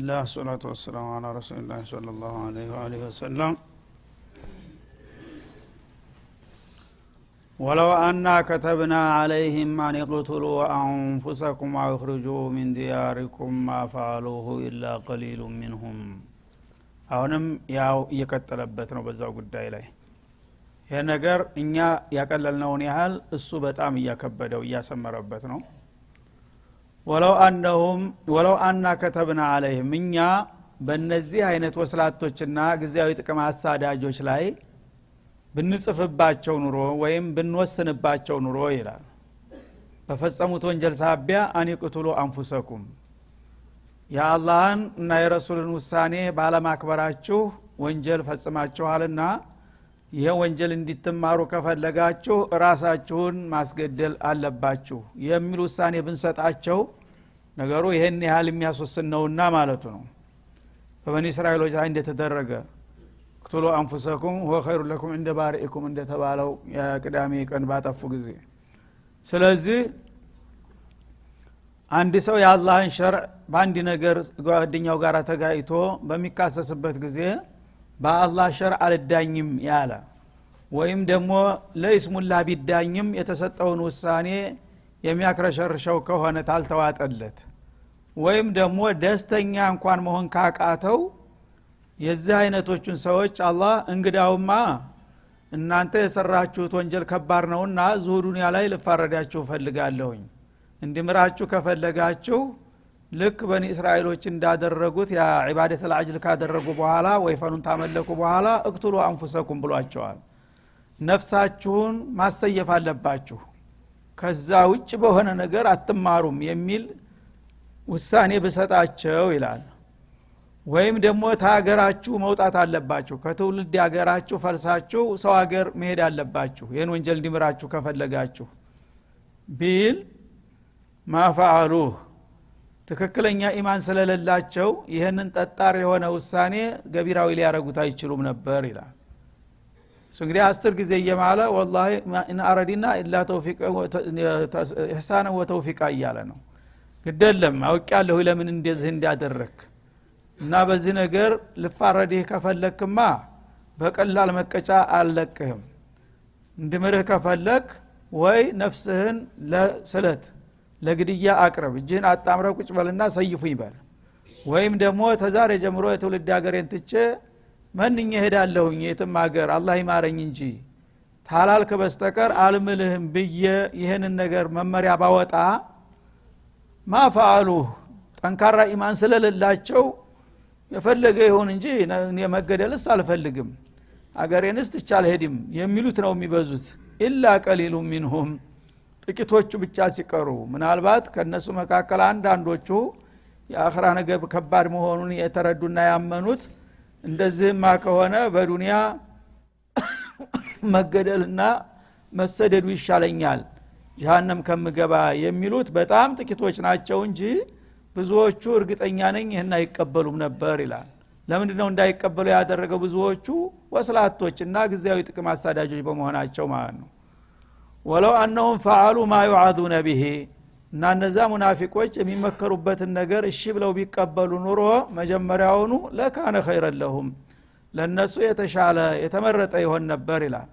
الله والصلاة والسلام على رسول الله صلى الله عليه وآله وسلم. ولو أننا كتبنا عليهم أن يقتلوا أنفسكم أو يخرجوا من دياركم ما فعلوه إلا قليل منهم. አሁንም ያው እየቀጠለበት ነው በዛው ጉዳይ ላይ ይሄ ነገር እኛ ያቀለልነውን ያህል እሱ በጣም እያከበደው እያሰመረበት ነው። ወለው አና ከተብና عليهم እኛ በእነዚህ አይነት ወስላቶችና ግዚያዊ ጥቅም አሳዳጆች ላይ ብንጽፍባቸው ኑሮ ወይም ብንወስንባቸው ኑሮ ይላል በፈጸሙት ወንጀል ሳቢያ አንይቅቱሉ አንፉሰኩም የአላህን እና የረሱልን ውሳኔ ባለማክበራችሁ ወንጀል ፈጽማችኋልና ይሄ ወንጀል እንድትማሩ ከፈለጋችሁ ራሳችሁን ማስገደል አለባችሁ የሚል ውሳኔ ብንሰጣቸው ነገሩ ይሄን ያህል የሚያስወስን ነውና ማለቱ ነው። በበኒ እስራኤሎች ላይ እንደተደረገ ቅቱሉ አንፉሰኩም ሁወ ኸይሩ ለኩም እንደ ባሪኢኩም እንደተባለው የቅዳሜ ቀን ባጠፉ ጊዜ። ስለዚህ አንድ ሰው የአላህን ሸርዕ በአንድ ነገር ጓደኛው ጋር ተጋይቶ በሚካሰስበት ጊዜ በአላህ ሸርዕ አልዳኝም ያለ ወይም ደግሞ ለይስሙላ ቢዳኝም የተሰጠውን ውሳኔ የሚያክረሸርሸው ከሆነ ታልተዋጠለት ወይም ደግሞ ደስተኛ እንኳን መሆን ካቃተው የዚህ አይነቶቹን ሰዎች አላህ እንግዳውማ እናንተ የሰራችሁት ወንጀል ከባድ ነውና እዚሁ ዱንያ ላይ ልፋረዳችሁ ፈልጋለሁኝ እንድምራችሁ ከፈለጋችሁ ልክ በኒ እስራኤሎች እንዳደረጉት ያ ዒባደተል አጅል ካደረጉ በኋላ ወይፈኑን ታመለኩ በኋላ እቅቱሉ አንፉሰኩም ብሏቸዋል። ነፍሳችሁን ማሰየፍ አለባችሁ ከዛ ውጭ በሆነ ነገር አትማሩም የሚል ውሳኔ በሰጣቸው ይላል። ወይም ደግሞ ታገራችሁ መውጣት አለባችሁ ከትውልድ ያገራችሁ ፈልሳችሁ ሰው ሀገር መሄድ አለባችሁ ይሄን ወንጀል እንዲምራችሁ ከፈለጋችሁ ቢል ማፈዓሉህ ትክክለኛ ኢማን ስለሌላቸው ይሄንን ጠጣር የሆነ ውሳኔ ገቢራዊ ሊያረጉት አይችሉም ነበር ይላል። እሱ እንግዲህ 10 ጊዜ እየማለ ወላሂ ኢን አረዲና ኢላ ተውፊቅ ኢህሳን ወተውፊቅ እያለ ነው። ግደለም አውቂያለሁ ለምን እንደዚህ እንዳደረክ እና በዚህ ነገር ልፋረድህ ከፈለክማ በቀላል መቀጫ አልለቅህም እንድምርህ ከፈለክ ወይ ነፍስህን ለስለት ለግድያ አቅርብ እጅህን አጣምረህ ቁጭ በልና ሰይፉ ይበል ወይም ደግሞ ተዛሬ ጀምሮ የትውልድ ሀገሬን ትቼ ማንኛ ሄዳለሁኝ የትም ሀገር አላህ ይማረኝ እንጂ ታላልክ በስተቀር አልምልህም ብዬ ይሄንን ነገር መመሪያ ባወጣ ማፈዓሉ ጠንካራ ኢማን ስለሌላቸው የፈለገ ይሁን እንጂ የመገደልስ አልፈልግም አገሬንስ ትቼ አልሄድም የሚሉት ነው የሚበዙት። ኢላ ቀሊሉ ሚንሁም ጥቂቶቹ ብቻ ሲቀሩ ምናልባት ከነሱ መካከል አንዳንዶቹ የአኺራ ነገር ከባድ መሆኑን የተረዱና ያመኑት እንደዚህማ ከሆነ በዱንያ መገደልና መሰደዱ ይሻለኛል ጀሃነም ከምገባ የሚሉት በጣም ጥቂቶች ናቸው እንጂ ብዙዎቹ እርግጠኛ ነኝ ይሄን አይቀበሉም ነበር ይላል። ለምንድነው እንዳይቀበሉ ያደረገው? ብዙዎቹ ወስላቶችና ግዚያዊ ጥቅም አሳዳጆች በመሆናቸው ማለት ነው። ወለው አንሁም ፈዓሉ ማ يعذون به እና እነዛ ሙናፊቆች የሚመከሩበትን ነገር እሺ ብለው ቢቀበሉ ኑሮ መጀመሪያውኑ ለካነ ኸይረን ለሁም ለነሱ የተሻለ የተመረጠ ይሆን ነበር ይላል።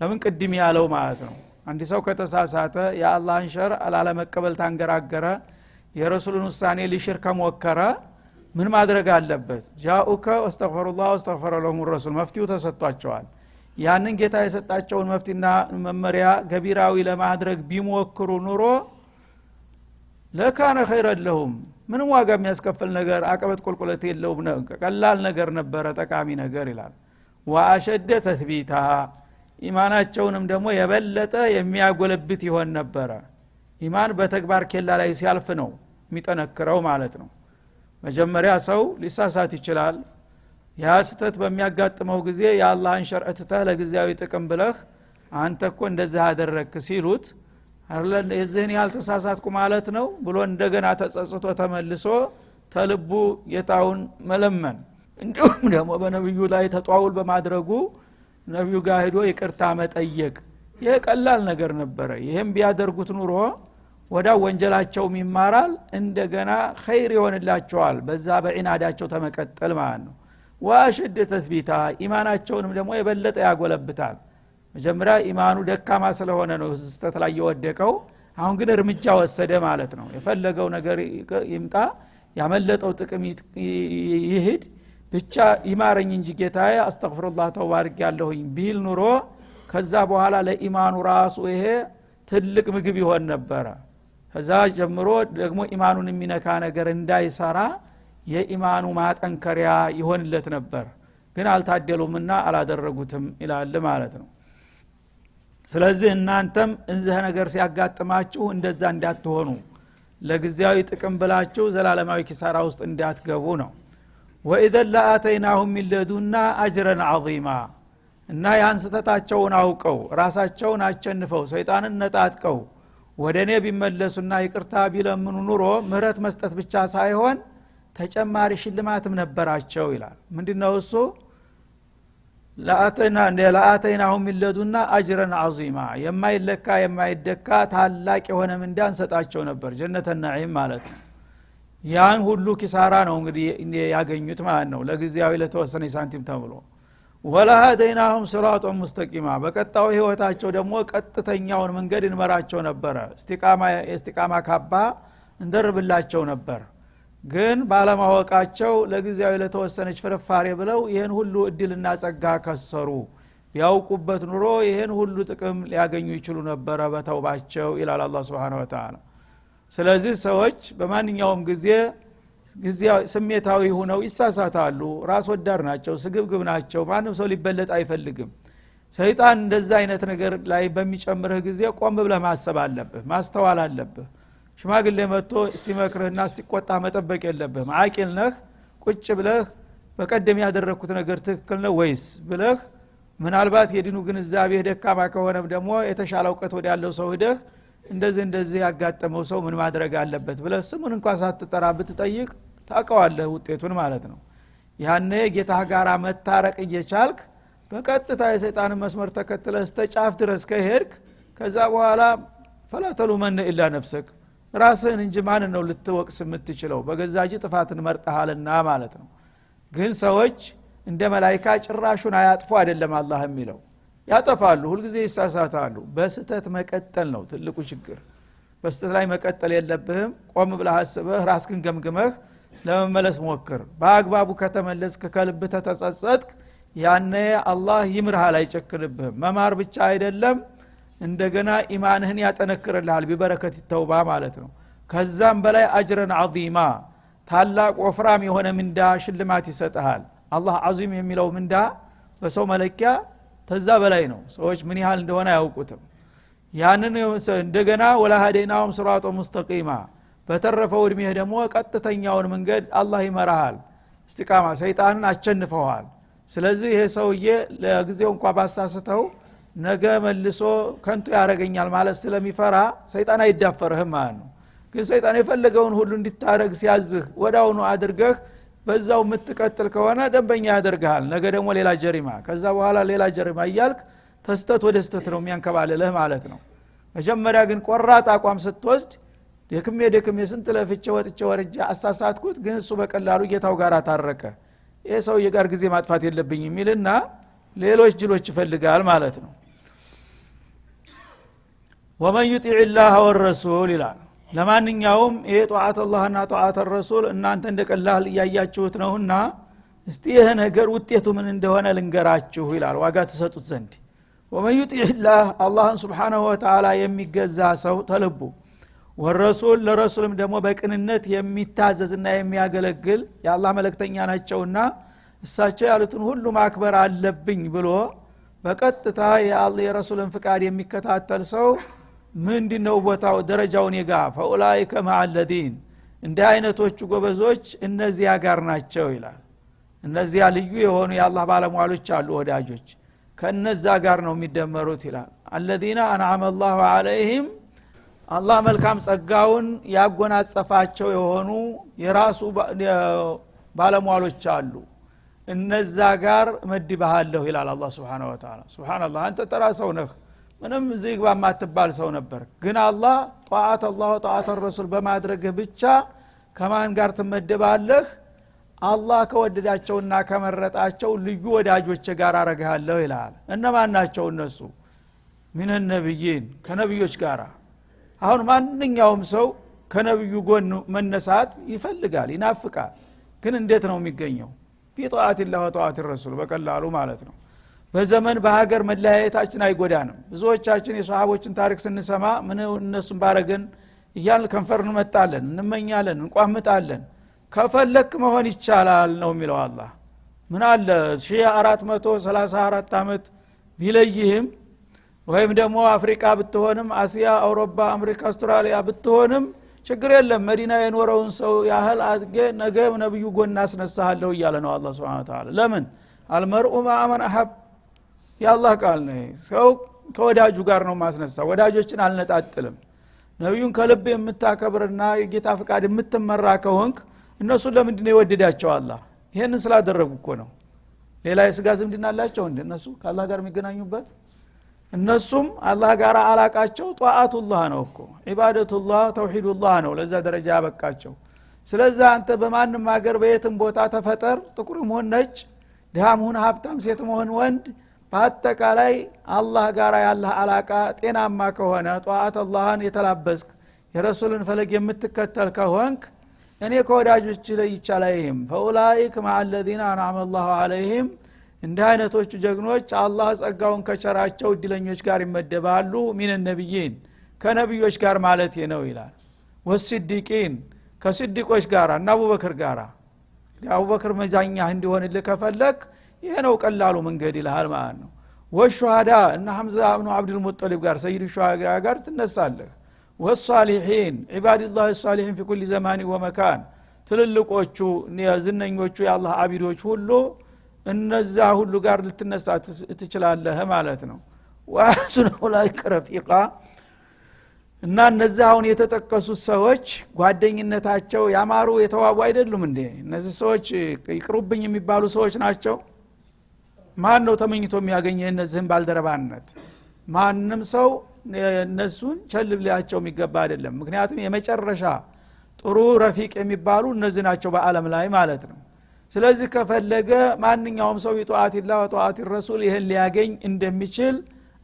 ለምን ቅድም ያለው ማለት ነው። አንድ ሰው ከተሳሳተ የአላህን ሸርዕ አላለመቀበል ታንገራገረ የረሱሉን ውሳኔ ሊሽር ከሞከረ ምን ማድረግ አለበት? ጃኡከ ወስተግፈሩላህ ወስተግፈረ ለሁም ረሱል መፍትሄው ተሰጥቷቸዋል። ያንን ጌታ የሰጣቸውን መፍትሄና መመሪያ ገቢራዊ ለማድረግ ቢሞክሩ ኑሮ ለካነ ኸይረን ለሁም ምንም ዋጋ የሚያስከፍል ነገር አቀበት ቁልቁለት የለውም ቀላል ነገር ነበረ ጠቃሚ ነገር ይላል። ወአሸደ ተስቢታ ኢማናቸውንም ደግሞ የበለጠ የሚያጎለብት ይሆን ነበረ። ኢማን በተግባር ኬላ ላይ ሲያልፍ ነው የሚጠነክረው ማለት ነው። መጀመሪያ ሰው ሊሳሳት ይችላል። ያ ስተት በሚያጋጥመው ጊዜ የአላህን ሸርዕ ትተህ ለግዚያዊ ጥቅም ብለህ አንተ እኮ እንደዚህ አደረክ ሲሉት አይደል የዚህን ያህል ተሳሳትኩ ማለት ነው ብሎ እንደገና ተጸጽቶ ተመልሶ ተልቡ የታውን መለመን እንዲሁም ደግሞ በነብዩ ላይ ተጧውል በማድረጉ ነብዩ ጋር ሄዶ ይቅርታ መጠየቅ ይሄ ቀላል ነገር ነበረ። ይሄም ቢያደርጉት ኑሮ ወዳ ወንጀላቸው ይማራል እንደገና ኸይር ይሆንላቸዋል በዛ በዒናዳቸው ተመቀጠል ማለት ነው ወአሽድ ተስቢታ ኢማናቸውንም ደግሞ የበለጠ ያጎለብታል መጀመሪያ ኢማኑ ደካማ ስለሆነ ነው ስህተት ላይ የወደቀው አሁን ግን እርምጃ ወሰደ ማለት ነው የፈለገው ነገር ይምጣ ያመለጠው ጥቅም ይሄድ ብቻ ይማረኝ እንጂ ጌታዬ አስተግፍሩላህ ተባረክ ያለሁኝ ቢል ኑሮ ከዛ በኋላ ለኢማኑ ራሱ ይሄ ትልቅ ምግብ ይሆን ነበር ከዛ ጀምሮ ደግሞ ኢማኑን የሚነካ ነገር እንዳይሰራ የኢማኑ ማጠንከሪያ ይሆንለት ነበር ግን አልታደሉምና አላደረጉትም ይላል ማለት ነው ስለዚህ እናንተም እንዚህ ነገር ሲያጋጥማችሁ እንደዛ እንዳትሆኑ ለጊዜያዊ ጥቅም ብላችሁ ዘላለማዊ ኪሳራ ውስጥ እንዳትገቡ ነው ወኢዘ ለአተይናሁም ሚለዱና አጅረን ዐዚማ እና ያንስተታቸውን አውቀው ራሳቸውን አቸንፈው ሰይጣንን ነጣጥቀው ወደኔ ቢመለሱና ይቅርታ ቢለምኑ ኑሮ ምህረት መስጠት ብቻ ሳይሆን ተጨማሪ ሽልማትም ነበራቸው ይላል ምንድነው እሱ ለአተይናሁም ሚለዱና አጅረን ዐዚማ የማይለካ የማይደካ ታላቅ የሆነ ምንዳን ሰጣቸው ነበር ጀነተ ነዒም ማለት ነው ያን ሁሉ ኪሳራ ነው እንግዲህ ያገኙት ማለት ነው ለጊዜያዊ ለተወሰነ ሳንቲም ተብሎ ወለሃደይናሁም ሲራጦን ሙስተቂማ በቀጣው ህይወታቸው ደግሞ ቀጥተኛውን መንገድ እንመራቸው ነበር እስቲቃማ ካባ እንደርብላቸው ነበር ግን ባለማወቃቸው ለጊዜያዊ ለተወሰነች ፍርፋሬ ብለው ይሄን ሁሉ እድልና ጸጋ ከሰሩ ያውቁበት ኑሮ ይሄን ሁሉ ጥቅም ሊያገኙ ይችሉ ነበር በተውባቸው ኢላላ አላህ Subhanahu Wa Ta'ala ስለዚህ ሰዎች በማንኛውም ጊዜ ስሜታዊ ሆነው ይሳሳታሉ ራስ ወዳድ ናቸው ስግብግብ ናቸው ማንም ሰው ሊበለጥ አይፈልግም ሰይጣን እንደዛ አይነት ነገር ላይ በሚጨምርህ ጊዜ ቆም ብለህ ማሰብ አለብህ ማስተዋል አለብህ ሽማግሌ መጥቶ እስቲመክርህና እስቲቆጣ መጠበቅ የለብህም አቂል ነህ ቁጭ ብለህ በቀደም ያደረኩት ነገር ትክክል ነው ወይስ ብለህ ምናልባት የዲኑ ግንዛቤ ደካማ ከሆነም ደግሞ የተሻለ ዕውቀት ወደ ያለው ሰው ሄደህ እንደዚህ ያጋጠመው ሰው ምን ማድረግ አለበት ብለህ ስሙን እንኳን ሳትጠራ ብትጠይቅ ታውቀዋለህ ውጤቱን ማለት ነው ያኔ ጌታህ ጋር መታረቅ እየቻልክ በቀጥታ የሰይጣንን መስመር ተከትለህ ስተጫፍ ድረስ ከሄድክ ከዛ በኋላ ፈላተሉ መን ኢላ ነፍስክ ራስህን እንጂ ማን ነው ልትወቅስ የምትችለው በገዛጅ ጥፋትን መርጠሃልና ማለት ነው ግን ሰዎች እንደ መላእክት ጭራሹን አያጥፉ አይደለም አላህ የሚለው ያጠፋሉ ሁሉ ጊዜ ይሳሳታሉ በስተት መቀጠል ነው ትልቁ ችግር በስተት ላይ መቀጠል የለብህም ቆም ብለህ አስበህ ራስህን ገምግመህ ለመመለስ ሞክር በአግባቡ ከተመለስክ ከልብ ተጸጸትክ ያኔ አላህ ይምርሃል አይጨክንብህም መማር ብቻ አይደለም እንደገና ኢማንህን ያጠነክርልሃል ቢበረከት ተውባ ማለት ነው ከዛም በላይ አጅረን ዐዚማ ታላቅ ወፍራም የሆነ ምንዳ ሽልማት ይሰጣል አላህ ዐዚም የሚለው ምንዳ በሰው መለኪያ ተዛ በላይ ነው ሰዎች ምን ያህል እንደሆነ ያውቁትም ያንን እንደገና ወለሃደይናሁም ሲራጦን ሙስተቂማ በተረፈው እድሜህ ደግሞ ቀጥተኛውን መንገድ አላህ ይመራሃል እስቲቃማ ሰይጣንን አቸንፈዋል ስለዚህ ይሄ ሰውዬ ለጊዜው እንኳን ባሳስተው ነገ መልሶ ከንቱ ያረጋኛል ማለት ስለሚፈራ ሰይጣን አይዳፈርህም ማለት ነው ግን ሰይጣን የፈለገውን ሁሉ እንድታረግ ሲያዝህ ወዳውኑ አድርገህ በዛው የምትቀጥል ከሆነ ደንበኛ ያደርጋል ነገ ደግሞ ሌላ ጀሪማ ከዛ በኋላ ሌላ ጀሪማ ይያልክ ተስተት ወደ ስተት ነው የሚያንከባለልህ ማለት ነው መጀመሪያ ግን ቆራጥ አቋም ስትወስድ ደክሜ ስንት ለፍቼ ወጥቼ ወርጄ አሳሳትኩት ግን እሱ በቀላሉ ጌታው ጋር ታረቀ ይሄ ሰውዬ ጋር ጊዜ ማጥፋት የለብኝ የሚልና ሌሎች ጅሎች ይፈልጋል ማለት ነው ወመን يطيع الله والرسول ይላል ለማንኛውም ይሄ ጧዓት አላህና ጧዓት الرسول እናንተ እንደቀላል ያያችሁት ነውና እስቲ ይሄ ነገር ውጤቱ ምን እንደሆነ ልንገራችሁ ይላል ዋጋ ተሰጡት ዘንድ ወመን يطيع الله الله سبحانه وتعالى የሚገዛ ሰው ተልቡ ወረሱል ለረሱልም ደግሞ በቅንነት የሚታዘዝና የሚያገለግል የአላህ መልእክተኛ ናቸውና እሳቸው ያሉትን ሁሉ ማክበር አለብኝ ብሎ በቀጥታ የአላህ የረሱልን ፍቃድ የሚከታተል ሰው ምንድነው ቦታው ደረጃውን ይጋ ፈኡላኢከ መዐለዲን እንደ አይነቶቹ ጎበዞች እነዚያ ጋር ናቸው ይላል እነዚያ ልዩ የሆኑ የአላህ ባለሟሎች አሉ ወዳጆች ከነዛ ጋር ነው የሚደመሩት ይላል الذين انعم الله عليهم አላህ መልካም ጸጋውን ያጎናጸፋቸው የሆኑ የራሱ ባለሟሎች አሉ እነዛ ጋር መድበሃለሁ ይላል አላህ Subhanahu Wa Ta'ala ሱብሃንአላህ አንተ ተራ ሰው ነህ ምንም ዝግባ ማትባል ሰው ነበር ግን አላህ ጧዓት አላህ ወጧዓት الرسول በማድረግህ ብቻ ከማን ጋር ትመደባለህ አላህ ከወደዳቸውና ከመረጣቸው ልዩ ወዳጆች ጋር አረጋለሁ ይላል እነማን ናቸው እነሱ ምን ነብይን ከነብዮች ጋር አሁን ማንኛውም ሰው ከነብዩ ጎን መነሳት ይፈልጋል ይናፍቃል ግን እንዴት ነው የሚገኘው ቢጧዓት الله ወጧዓት الرسول በቀላሉ ማለት ነው በዘመን በሀገር መለያየታችን አይጎዳንም ብዙዎቻችን የሷሃቦችን ታሪክ ስንሰማ ምን እነሱን ባረገን ይያል ከንፈርን መጣለን እንመኛለን እንቋምጣለን ከፈለክ መሆን ይቻላል ነው የሚለው አላህ ምን አለ 1434 አመት ቢለይህም ወይም ደግሞ አፍሪካ ብትሆንም አሲያ አውሮፓ አሜሪካ አውስትራሊያ ብትሆንም ችግር የለም መዲና የኖረውን ሰው ያህል አድገ ነገ ነብዩ ጎን አስነሳለሁ ይያለ ነው አላህ Subhanahu Wa Ta'ala ለምን አልመርኡ ማአመን አሐብ ያላህ ቃል ነው ሰው ከወዳጁ ጋር ነው ማስነሳ ወዳጆችን አልነጣጥልም ነብዩን ከልብ የምታከብርና የጌታ ፍቃድ የምትመራ ከሆንክ እነሱ ለምንድን ነው የወደዳቸው አላህ ይሄንን ስላደረጉ እኮ ነው ሌላ የስጋ ዝምድና አላቸው እንደነሱ ከአላህ ጋር የሚገናኙበት እነሱም አላህ ጋር አላቃቸው ጧዓቱላህ ነው እኮ ኢባደቱላህ ተውሂዱላህ ነው ለዛ ደረጃ ያበቃቸው ስለዚህ አንተ በማንንም ሀገር በየትም ቦታ ተፈጠር ጥቁርም ሆነ ነጭ ድሃም ሆነ ሀብታም ሴትም ሆነ ወንድ በአጠቃላይ አላህ ጋር ያለህ አላቃ ጤናማ ከሆነ ጧዓት አላህን የተላበስክ የረሱልን ፈለግ የምትከተል ከሆንክ እኔ ከወዳጆች ላይ ይቻላልም ፈኡላኢክ مع الذين انعم الله عليهم እንደ አይነቶቹ ጀግኖች አላህ ጸጋውን ከቸራቸው እድለኞች ጋር ይመደባሉ ሚን ነብይን ከነብዮች ጋር ማለት ነው ይላል ወስዲቂን ከስዲቆች ጋር እና አቡበክር ጋር አቡበክር መዛኛ እንዲሆንልህ ከፈለክ ይሄ ነው ቀላሉ መንገድ ይልሃል ማለት ነው ወሹሃዳ እና ሐምዛ ኢብኑ አብዱል ሙጠሊብ ጋር ሰይድ ሹሃዳ ጋር ትነሳለህ ወሷሊሂን ኢባዱላህ ሷሊሂን في كل زمان ومكان ትልልቆቹ የዝነኞቹ የአላህ አቢዶች ሁሉ እነዛ ሁሉ ጋር ልትነሳ ትችላለህ ማለት ነው ወአሱነ ኡላኢከ ረፊቃ እና እነዛ አሁን የተጠቀሱት ሰዎች ጓደኝነታቸው ያማሩ የተዋቡ አይደሉም እንዴ እነዚህ ሰዎች ይቅሩብኝ የሚባሉ ሰዎች ናቸው ማን ነው ተመኝቶ የሚያገኝ እነዚህን ባልደረባነት ማንንም ሰው እነሱን ቸልብላቸው የሚገባ አይደለም ምክንያቱም የመጨረሻ ጥሩ ረፊቅ የሚባሉ እነዚህ ናቸው በአለም ላይ ማለት ነው ስለዚህ ከፈለገ ማንኛውም ሰው ጧዓቲላህ ወጧዓቲ الرسول ይሄን ሊያገኝ እንደሚችል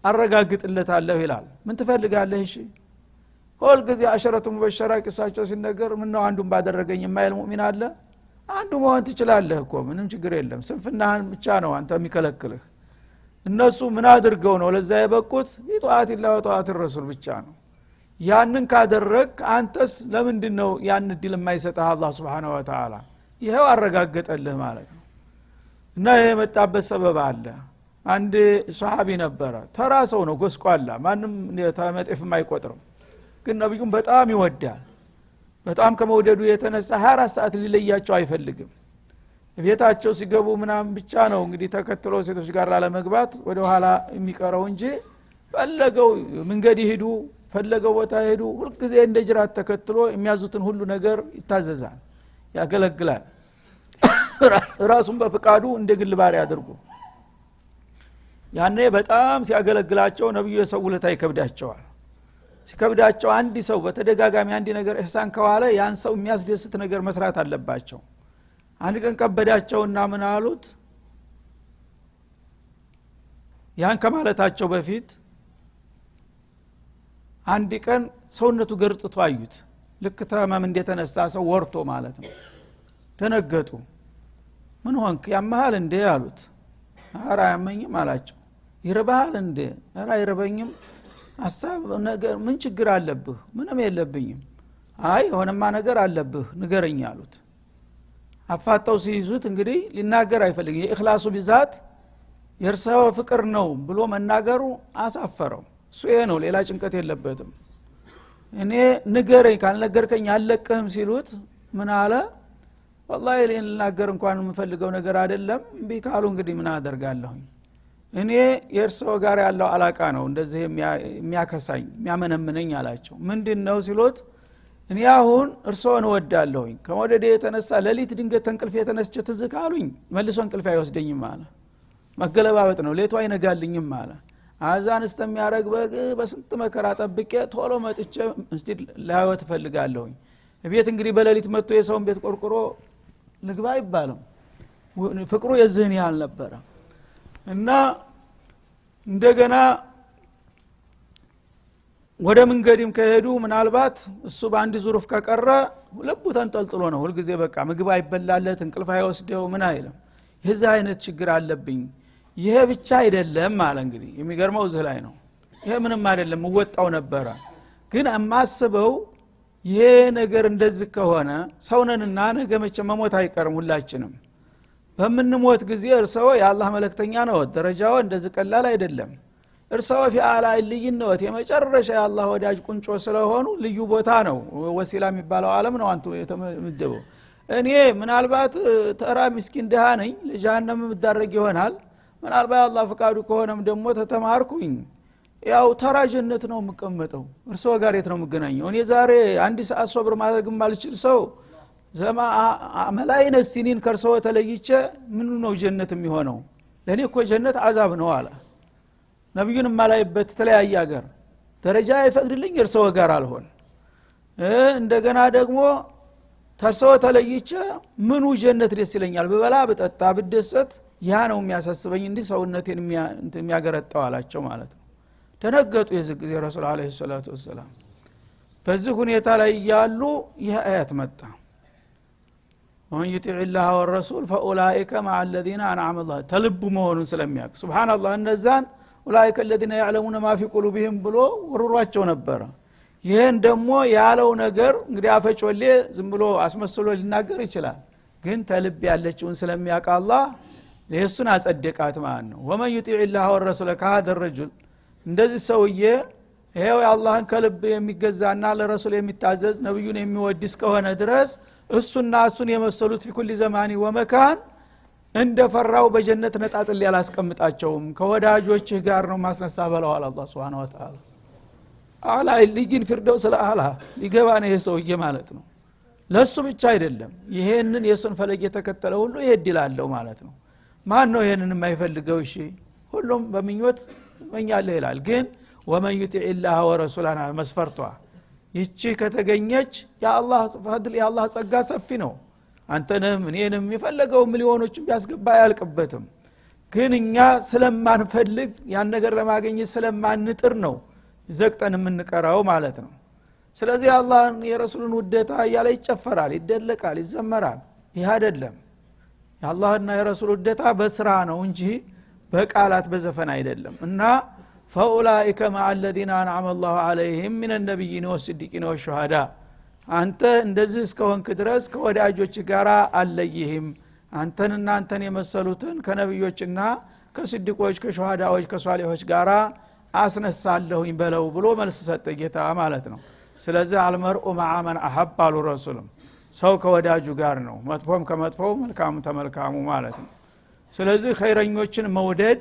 አረጋግጥለታለሁ ይላል ምን ትፈልጋለህ እሺ ሁሉ ጊዜ አሸረቱ ሙበሸራ ቂሳቸው ሲነገር ምን ነው አንዱን ባደረገኝ የማይል ሙእሚን አለ አንዱ መሆን ትችላለህ እኮ ምንም ችግር የለም ስንፍናህን ብቻ ነው አንተ የሚከለክልህ እነሱ ምን አድርገው ነው ለዛ የበቁት ጧዓቲላህ ወጧዓቲ الرسول ብቻ ነው ያንን ካደረክ አንተስ ለምንድነው ያን ድል የማይሰጥህ አላህ Subhanahu Wa Ta'ala ይሄው አረጋገጠልህ ማለት ነው እና ይሄ መጣበት ሰበብ አለ አንድ ሱሐቢ ነበረ ተራ ሰው ነው ጎስቋላ ማንም ተመጥፍ የማይቆጥረው ግን ነብዩን በጣም ይወዳል በጣም ከመውደዱ የተነሳ 24 ሰዓት ሊለያቸው አይፈልግም ቤታቸው ሲገቡ ምናም ብቻ ነው እንግዲህ ተከትሎ ሴቶች ጋር ላለመግባት ወደ ኋላ የሚቀረው እንጂ ፈለገው መንገድ ይሄዱ ፈለገው ቦታ ይሄዱ ሁሉ ጊዜ እንደ ጅራት ተከትሎ የሚያዙትን ሁሉ ነገር ይታዘዛል ያገለግላል ራሱን በፍቃዱ እንደ ግል ባሪያ አድርጎ ያኔ በጣም ሲያገለግላቸው ነብዩ የሰውለታ ይከብዳቸዋል ሲከብዳቸው አንድ ሰው በተደጋጋሚ አንድ ነገር ኢህሳን ከዋለ ያን ሰው የሚያስደስት ነገር መስራት አለባቸው አንድ ቀን ከበዳቸውና ምን አሉት ያን ከማለታቸው በፊት አንድ ቀን ሰውነቱ ገርጥቶ አዩት ልክ ተማም እንደተነሳ ሰው ወርቶ ማለት ነው ተነገጡ ምን ሆንክ ያመሃል እንዴ አሉት አራ ያመኝም አላቸው ይርባሃል እንዴ አራ ይርበኝም አሳብ ነገር ምን ችግር አለብህ ምንም የለብኝም አይ ሆነማ ነገር አለብህ ንገረኝ አሉት አፋጣው ሲይዙት እንግዲህ ሊናገር አይፈልግም የኢኽላሱ ቢዛት የርሰው ፍቅር ነው ብሎ መናገሩ አሳፈረው እሱ ይሄ ነው ሌላ ጭንቀት የለበትም እኔ ንገረኝ ካልነገርከኝ አለቅህም ሲሉት ምን አለ والله እኔን ልናገር እንኳን የምፈልገው ነገር አይደለም ቢካሉ እንግዲህ ምን አደርጋለሁ እኔ የርሰው ጋር ያለው አላቃ ነው እንደዚህ የሚያከሳኝ የሚያመነምነኝ አላቸው ምንድነው ሲሉት እኔ አሁን እርሶን ወዳለሁ ከመወደዴ የተነሳ ለሊት ድንገት ተንቅልፍ የተነስቼ ትዝካሉኝ መልሶ እንቅልፍ አይወስደኝም አለ መገለባበጥ ነው ሌቱ አይነጋልኝም አለ አዛን እስተሚያረግ በስንት መከራ ጠብቄ ቶሎ መጥቼ መስጂድ ላይወት ፈልጋለሁ ቤት እንግዲህ በሌሊት መጥቶ የሰውን ቤት ቆርቆሮ ልግባ ይባላል ፍቅሩ የዝህን ያህል ነበር እና እንደገና ወደ መንገድም ከሄዱ ምናልባት እሱ በአንድ ዙሩፍ ከቀረ ልቡ ተንጠልጥሎ ነው ሁሉ ጊዜ በቃ ምግብ አይበላለት እንቅልፍ አይወስደው ምን አይልም የዚህ አይነት ችግር አለብኝ ይሄ ብቻ አይደለም ማለት እንግዲህ የሚገርመው እዚህ ላይ ነው ይሄ ምንም አይደለም ወጣው ነበር ግን አማስበው ይሄ ነገር እንደዚህ ከሆነ ሰውነንና ነገ መቼ መሞት አይቀርም ሁላችንም በመንሞት ጊዜ እርሰው የአላህ መልእክተኛ ነው ደረጃው እንደዚህ ቀላል አይደለም እርሰው ፊአላ ልይነወት የመጨረሻ የአላህ ወዳጅ ቁንጮ ስለሆኑ ልዩ ቦታ ነው ወሲላ የሚባለው ዓለም ነው አንተ የተመደበው እኔ ምናልባት ተራ ምስኪን ደሃ ነኝ ለጀሃነም ምዳረግ ይሆናል ምናልባት አላህ ፈቃዱ ከሆነም ደግሞ ተተማርኩኝ ያው ተራ ጀነት ነው የምቀመጠው እርሰው ጋር የት ነው የምገናኘው እኔ ዛሬ አንድ ሰዓት ሶብር ማድረግ ማልችል ሰው ዘማ መላእክት ሲኒን ከርሰው ተለይቼ ምን ነው ጀነት የሚሆነው ለኔ እኮ ጀነት አዛብ ነው አለ ነብዩን ማላይበት ተለያየ ሀገር ደረጃ ይፈቅድልኝ እርሰው ጋር አልሆን እንደገና ደግሞ ተርሰው ተለይቼ ምኑ ጀነት ደስ ይለኛል በበላ በጠጣ በደሰት ያ ነው የሚያሳስበኝ እንዴ ሰውነቴን የሚያገረጣው አላቸው ማለት ነው ተነገጡ የዚህ ጊዜ ረሱል አለይሂ ሰላቱ ወሰለም በዚህ ሁኔታ ላይ ያሉ ይህ አያት መጣ ومن يطع الله والرسول فاولئك مع الذين انعم الله تلب መሆኑን ስለሚያውቅ ሱብሃንአላህ እነዛን اولئك الذين يعلمون ما في قلوبهم ብሎ ወርሯቸው ነበር ይሄን ደግሞ ያለው ነገር እንግዲህ አፈጮሌ ዝም ብሎ አስመስሎ ሊናገር ይችላል ግን ተልብ ያለችውን ስለሚያውቅ አላህ ለሱን አጸደቃት ማለት ነው ومن يطع الله والرسول كهذا الرجل እንደዚህ ሰውዬ ይሄው የአላህን ከልብ የሚገዛና ለረሱል የሚታዘዝ ነብዩን የሚወድስ ከሆነ ድረስ እሱና እሱን የመሰሉት في كل زمان ومكان እንደፈራው በጀነት ነጣጥል ያላስቀምጣቸውም ከወዳጆችህ ጋር ነው ማስነሳ በለዋል አላህ Subhanahu Wa Ta'ala አላ ልጅን ፍርደውስ ለአላ ሊገባ ነው የሰውዬ ማለት ነው ለሱ ብቻ አይደለም ይሄንን የሱን ፈለግ የተከተለ ሁሉ ይሄድላለው ማለት ነው ማን ነው ይሄንን የማይፈልገው እሺ ሁሉም በመኞት መኛለ ይላል ግን ومن يطع الله ورسوله መስፈርቷ ይቺ ከተገኘች ያአላህ ፈድል ያአላህ ጸጋ ሰፊ ነው አንተንም እኔንም የሚፈልገው ሚሊዮኖችን ቢያስገባ ያልቅበትም ግን እኛ ስለማንፈልግ ያን ነገር ለማግኘት ስለማንጥር ነው ዘቅጠን የምንቀራው ማለት ነው ስለዚህ አላህን የረሱሉን ውደታ ያለ ይጨፈራል ይደለቃል ይዘመራል ይህ አይደለም የአላህና የረሱሉ ውደታ በስራ ነው እንጂ በቃላት በዘፈን አይደለም እና فاولئك مع الذين انعم الله عليهم من النبيين والصديقين والشهداء አንተ እንደዚህ እስከሆንክ ድረስ ከወዳጆች ጋራ አለይህም አንተንና አንተን የመሰሉትን ከነብዮችና ከስድቆች ከሸሃዳዎች ከሷሊሆች ጋራ አስነሳለሁኝ በለው ብሎ መልስ ሰጠ ጌታ ማለት ነው ስለዚህ አልመርኡ مع من احب الرسول ሰው ከወዳጁ ጋር ነው መጥፎም ከመጥፎው መልካም ተመልካሙ ማለት ነው ስለዚህ ኸይረኞችን መውደድ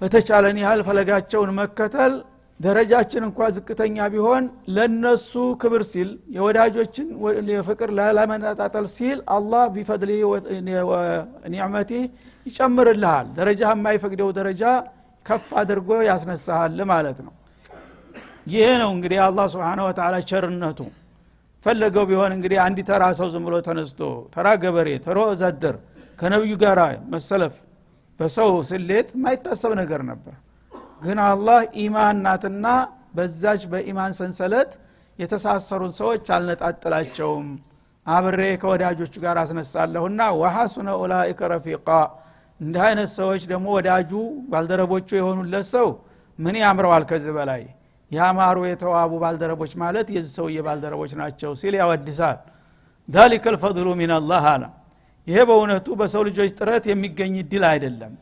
በተቻለን ያህል ፈለጋቸውን መከተል ደረጃችን እንኳን ዝቅተኛ ቢሆን ለነሱ ክብር ሲል የወዳጆችን የፍቅር ለማነጣጣል ሲል አላህ ቢፈድሊ ወኒዕመቲ ይጨምርልሃል ደረጃ የማይፈቅደው ደረጃ ከፍ አድርጎ ያስነሳሃል ማለት ነው ይሄ ነው እንግዲህ አላህ Subhanahu Wa Ta'ala ቸርነቱ ፈለገው ቢሆን እንግዲህ አንዲ ተራ ሰው ዝም ብሎ ተነስቶ ተራ ገበሬ ተሮ ዘደር ከነብዩ ጋር መሰለፍ በሰው ስሌት ማይታሰብ ነገር ነበር ግን አላህ ኢማን ናትና በዛች በኢማን ሰንሰለት የተሳሰሩን ሰዎች አልነጣጥላቸውም አብሬ ከወዳጆቹ ጋር አስነሳለሁና ወሐሱነ ኡላኢከ ረፊቃ እንደ አይነት ሰዎች ደግሞ ወዳጁ ባልደረቦቹ የሆኑለት ሰው ምን ያምረዋል ከዚህ በላይ ያማሩ የተዋቡ ባልደረቦች ማለት የዚህ ሰው የባልደረቦች ናቸው ሲል ያወድሳል ذلك الفضل من الله አለ ይሄ በእውነቱ በሰው ልጆች ጥረት የሚገኝ ድል አይደለም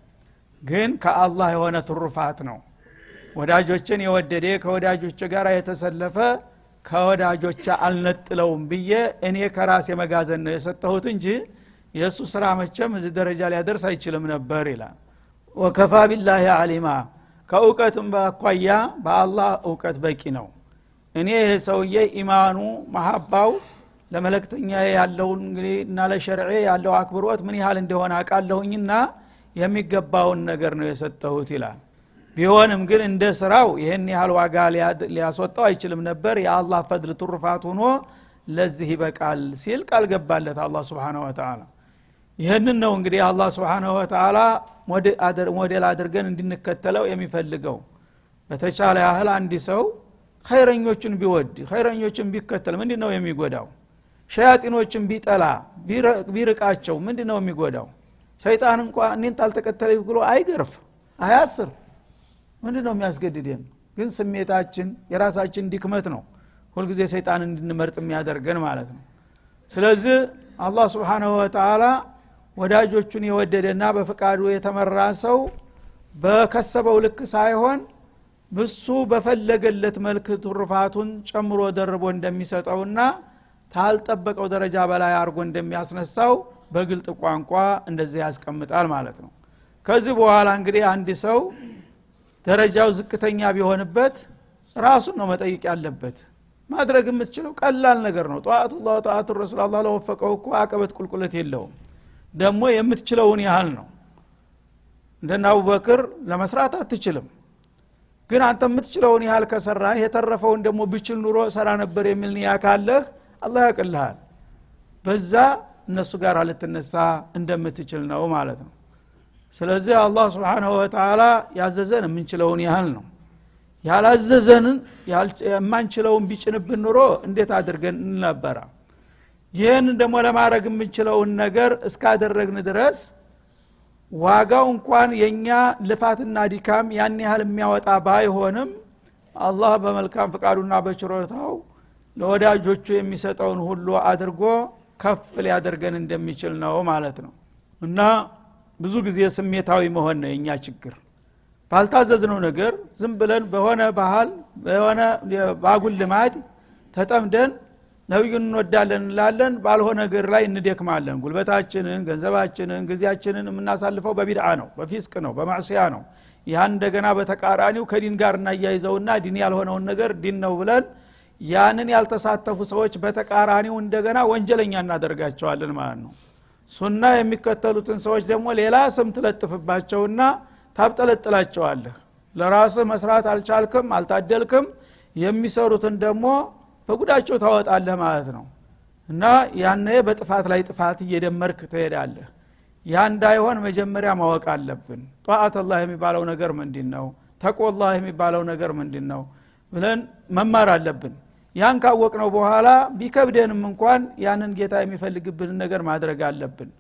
ግን ከአላህ የሆነ ትሩፋት ነው ወዳጆችን የወደደ ከወዳጆች ጋር የተሰለፈ ከወዳጆች አልነጥለውም ብዬ እኔ ከራስ የመጋዘን ነው የሰጠሁት እንጂ የሱ ስራ መቼም እዚህ ደረጃ ሊያደርስ አይችልም ነበር ይላል ወከፋ ቢላሂ አሊማ ከእውቀትም በአኳያ በአላህ እውቀት በቂ ነው እኔ ሰውዬ ኢማኑ መሐባው ለመለክተኛ ያለው እንግዲህ እና ለሸርዒ ያለው አክብሮት ምን ያህል እንደሆነ አቃለሁኝና የሚገባውን ነገር ነው የሰጠሁት ይላል ቢሆንም ግን እንደ ስራው ይሄን ያህል ዋጋ ሊያስወጣው አይችልም ነበር የአላህ ፈድል ትሩፋት ሆኖ ለዚህ ይበቃል ሲል ቃል ገባለት አላህ Subhanahu Wa Ta'ala ይሄንን ነው እንግዲህ አላህ Subhanahu Wa Ta'ala ሞዴል አድርገን እንድንከተለው የሚፈልገው በተቻለ ያህል አንዲ ሰው ኸይረኞችን ቢወድ ኸይረኞችን ቢከተል ምንድነው የሚጎዳው ሸያጢኖችን ቢጠላ ቢርቃቸው ምንድነው የሚጎዳው ሸይጣን እንኳን እኔን ታልተከተለ ብሎ አይገርፍ አያስር ምንድነው የሚያስገድደን ግን ስሜታችን የራሳችን ድክመት ነው ሁሉ ጊዜ ሰይጣን እንድንመርጥ የሚያደርገን ማለት ነው ስለዚህ አላህ Subhanahu Wa Ta'ala ወዳጆቹን የወደደና በፍቃዱ የተመራ ሰው በከሰበው ልክ ሳይሆን ብሱ በፈለገለት መልክ ትሩፋቱን ጨምሮ ደርቦ እንደሚሰጠውና ታልጠበቀው ደረጃ በላይ አርጎ እንደሚያስነሳው በግልጥ ቋንቋ እንደዚህ ያስቀምጣል ማለት ነው ከዚህ በኋላ እንግዲህ አንድ ሰው ደረጃው ዝቅተኛ ቢሆንበት ራሱን ነው መጠየቅ ያለበት ማድረግ የምትችለው ቀላል ነገር ነው ጧአቱላህ ጧአቱ ረሱል አላህ ለወፈቀው እኮ አቀበት ቁልቁለት የለውም ደግሞ የምትችለውን ያህል ነው እንደና አቡበክር ለመስራት አትችልም ግን አንተ የምትችለውን ያህል ከሰራህ የተረፈውን ደግሞ ብችል ኑሮ ሰራ ነበር የሚል ንያ ካለህ አላህ ያቀልሃል በዛ እነሱ ጋር ልትነሳ እንደምትችል ነው ማለት ነው ስለዚህ አላህ Subhanahu Wa Ta'ala ያዘዘን የምንችለውን ያህል ነው ያላዘዘንን የማንችለውን ቢጭንብን ኑሮ እንዴት አድርገን እንነበራ ይሄን ደግሞ ለማድረግ የምንችለውን ነገር እስካደረግን ድረስ ዋጋው እንኳን የኛ ልፋትና ዲካም ያን ያህል የሚያወጣ ባይሆንም አላህ በመልካም ፍቃዱና በችሮታው ለወዳጆቹ የሚሰጠውን ሁሉ አድርጎ ከፍ ሊያደርገን እንደሚችል ነው ማለት ነው እና ብዙ ጊዜ ስሜታዊ መሆን ነው የኛ ችግር ባልታዘዝነው ነገር ዝም ብለን በሆነ ባህል በሆነ ባጉል ልማድ ተጠምደን ነብዩን እንወዳለን እንላለን ባልሆነ ነገር ላይ እንደክማለን ጉልበታችንን ገንዘባችንን ግዚያችንን የምናሳልፈው በቢድዓ ነው በፊስቅ ነው በማዕሲያ ነው ያን እንደገና በተቃራኒው ከዲን ጋር እናያይዘውና ዲን ያልሆነውን ነገር ዲን ነው ብለን ያንን ያልተሳተፉ ሰዎች በተቃራኒው እንደገና ወንጀለኛ እናደርጋቸዋለን ማለት ነው ሱና የሚከተሉትን ሰዎች ደግሞ ሌላ ስም ትለጥፍባቸውና ታብጠለጥላቸዋለህ ለራስ መስራት አልቻልክም አልታደልክም የሚሰሩትን ደግሞ በጉዳቸው ታወጣለህ ማለት ነው እና ያኔ በጥፋት ላይ ጥፋት እየደመርክ ትሄዳለህ ያ እንዳይሆን መጀመሪያ ማወቅ አለብን ጧአት አላህ የሚባለው ነገር ምንድነው ተቆላህ የሚባለው ነገር ምንድነው ብለን መማር አለብን ያን ካወቅነው በኋላ ቢከብደንም እንኳን ያንን ጌታ የሚፈልግብን ነገር ማድረግ አለብን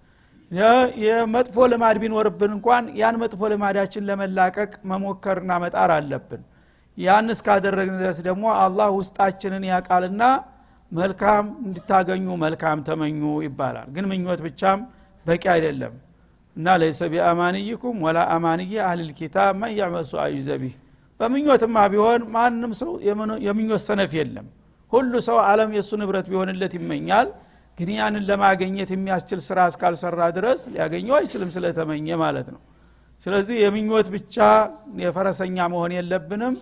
የመጥፎ ልማድ ቢኖርብን እንኳን ያን መጥፎ ልማዳችን ለመላቀቅ መሞከርና መጣር አለብን ያን እስካደረግን ድረስ ደግሞ አላህ ውስጣችንን ያቃልና መልካም እንድታገኙ መልካም ተመኙ ይባላል ግን ምኞት ብቻም በቂ አይደለም እና ለይሰ ቢአማንይኩም ወላ አማንይ አህል الكتاب ማን يعمل አይዘቢ በምኞትማ ቢሆን ማንንም ሰው የምኞት ሰነፍ የለም ሁሉ ሰው ዓለም የሱ ንብረት ቢሆንለት ይመኛል ግን ያንን ለማግኘት የሚያስችል ስራ እስካልሰራ ድረስ ሊያገኘው አይችልም ስለተመኘ ማለት ነው ስለዚህ የምኞት ብቻ የፈረሰኛ መሆን የለብንም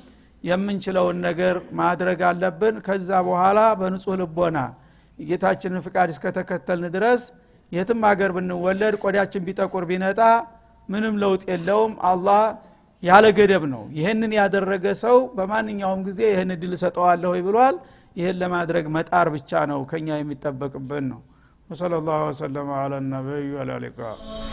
የምንችለውን ነገር ማድረግ አለብን ከዛ በኋላ በንጹህ ልቦና ጌታችንን ፍቃድ እስከተከተልን ድረስ የትም ሀገር ብንወለድ ቆዳችን ቢጠቁር ቢነጣ ምንም ለውጥ የለውም አላህ ያለ ገደብ ነው ይሄንን ያደረገ ሰው በማንኛውም ጊዜ ይሄን ድል ሰጠዋለሁ ይብሏል ይሄን ለማድረግ መጣር ብቻ ነው ከኛ የሚጠበቅብን ነው ወሰለላሁ ዐለ ነብዩ ወዐላ አሊሂ